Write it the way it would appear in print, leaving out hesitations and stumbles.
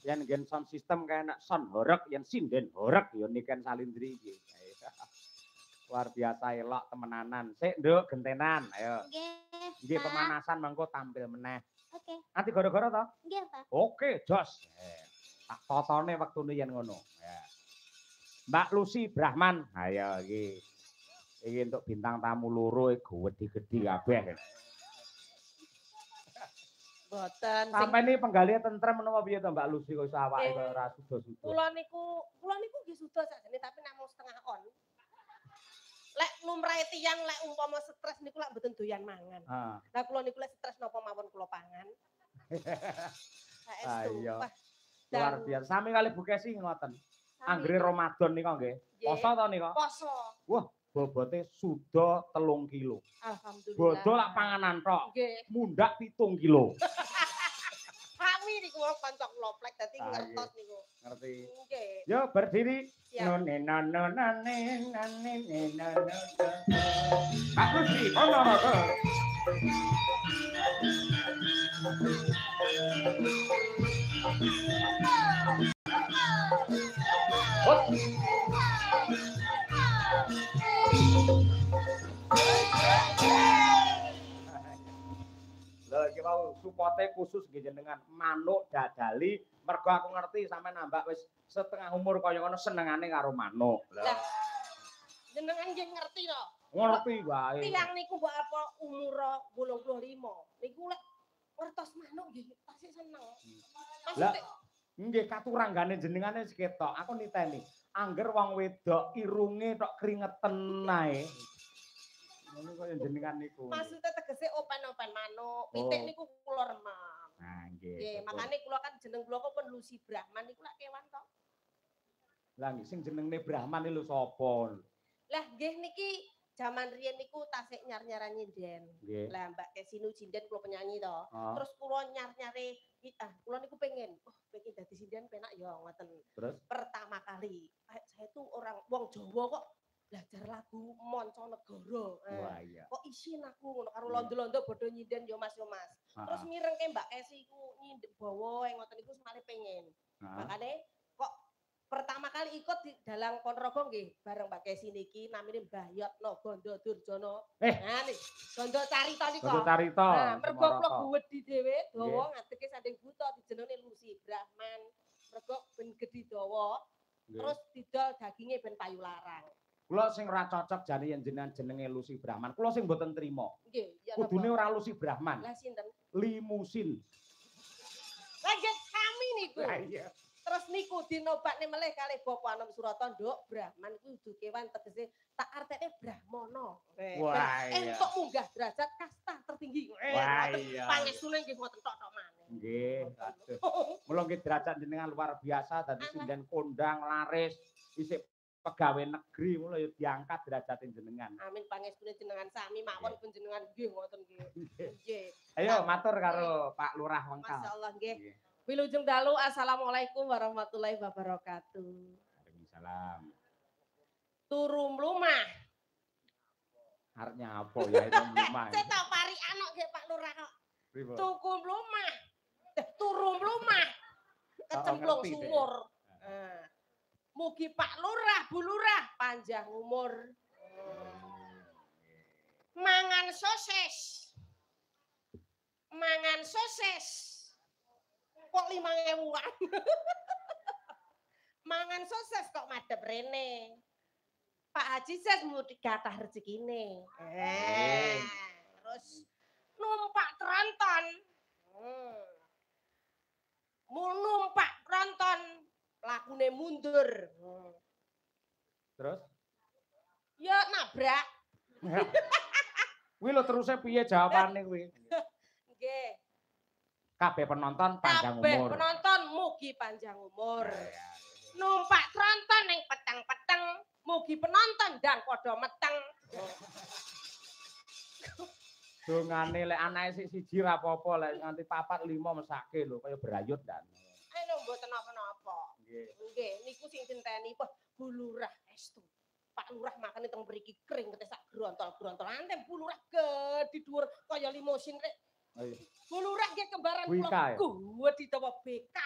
Yen nggen sound system kaya nek sound horeg yen sinden horeg ya niken salindri iki. Luar biasa elok temenanan. Sik Nduk gentenan ayo. Nggih. Nggih pemanasan mengko tampil meneh. Oke. Nanti gara-gara to? Nggih, Pak. Oke, jos. Tak totone wektune yen ngono. Ya. Mbak Lucy Brahman. Ayo iki. Iki untuk bintang tamu loro gedhi-gedhi kabeh. Boten. Sampai ini penggalih tentrem menapa piye to Mbak Lucy kok iso awake kaya ora sudo-sudo. Kula niku nggih sudo sakjane tapi namung setengah on. Lek lumrahe tiyang lek umpama stres niku lak mboten doyan mangan. Lah kula niku lek stres napa mawon kula pangan. Ayo. Luar biasa. Sami kali Bu Kesi ngoten. Anggere Ramadan nika nggih. Poso to nika? Poso. Wah, bobote suda 3 kilo. Alhamdulillah. Bodo lak panganan tok. Nggih. Mundak 7 kilo. Sami niku kanca kula plek dadi ngertos niku. Ngerti. Nggih. Yo berdiri. Siap. Aku sih ponorogo. Lha iki mau supote khusus nggih jenengan manuk dadali mergo aku ngerti sampean nambah wis setengah umur kaya ngono senengane karo manuk. Lah jenengan nggih ngerti to? Ngerti wae. Tiyang niku mbok apa umur 85. Niku lek ngertos manuk nggih tasih seneng. Lah nggih katuranggane jenengane ketok. Aku niteni. Angger wong wedok irunge tok kringeten ae. Ngono kaya jenengan niku. Maksudnya tegese open-open manuk. Pitik niku kula remem. Nah, nggih. Nggih, makane kula kan jeneng kula kok pun Lucy Brahman niku lak kewan to. Lah sing jenenge Brahman iki lho sapa? Lah nggih niki jaman riyen niku tasik nyar-nyaran nyinden. Lah Mbak Kesinu Jinden kula penyanyi to. Terus kula nyar-nyare kula niku pengen dadi sinden penak ya ngoten. Terus pertama kali saya tuh orang wong Jawa kok belajar lagu Mancanegara. Wah iya. Kok isin aku ngono karo londo-londo bodho nyinden yo Mas yo Mas. Terus mirengke Mbak Esi ku nyindek bawa ngoten niku semale pengen. Makane kok pertama kali ikut di dalang Ponorogo nggih bareng Mbak Kesi niki namine Mbah Yotno Gondo Durjono. Nah nih, Gondo Carita niku. Gondo Carita. Nah, mergo kula guwedhi dhewe dawa ngadeke sanding buta dijenenge Lucy Brahman. Mergo ben gedhi dawa. Terus didol daginge ben payu larang. Kula sing ora cocok jane yen jenenge Lucy Brahman. Kula sing mboten trima. Nggih, ya kudune ora Lucy Brahman. Lah sinten? Limusin. Lanjut kami niku. Lah iya. Terus niku dinobakne melih kalih Bapak Anom Surata Nduk Brahman iku dudu kewan tegese tak artene Brahmana. Wah iya. Entuk munggah derajat kasta tertinggi. Wah iya. Pangestune nggih ngoten tok maneh. Nggih, aduh. Mula nggih derajat jenengan luar biasa dadi sinden kondang laris isih pegawai negeri mula ya diangkat derajate jenengan. Amin pangestune jenengan sami mawon panjenengan nggih ngoten nggih. Nggih. Ayo matur karo Pak Lurah Wengkal. Masyaallah nggih. Wilujeng dalu assalamualaikum warahmatullahi wabarakatuh. Waalaikumsalam. Turu mlumah. Arep nyapa ya itu mlumah. Saya tak pari anak nggih Pak Lurah kok. Tuku mlumah. Turu mlumah. Kecemplung sumur. Mugi Pak Lurah, Bu Lurah panjang umur. Mangan sosis. Mangan sosis. Kok 5.000-an. Mangan sosis kok madhep rene. Pak Haji ses mudik gatah rezekine. Terus numpak tronton. Numpak tronton lakune mundur. Terus? Ya nabrak. Kuwi lho teruse piye jawabane kuwi? Nggih. Kabeh penonton panjang umur. Kabeh penonton mugi panjang umur. Numpak tronton ning peteng-peteng, mugi penonton ndang padha meteng. Dongane lek anake sik siji ra apa-apa, lek nganti 4 5 mesake lho kaya berayut dan. Lho mboten napa-napa. Nggih, niku sing dinteni Bu Lurah estu. Pak Lurah makane teng mriki kering ketek sak grontol-grontol. Antem Bu Lurah gedhi dhuwur kaya limosin rek. Bu Lurah nggih kembaran kula. Kuwi ditawa BK.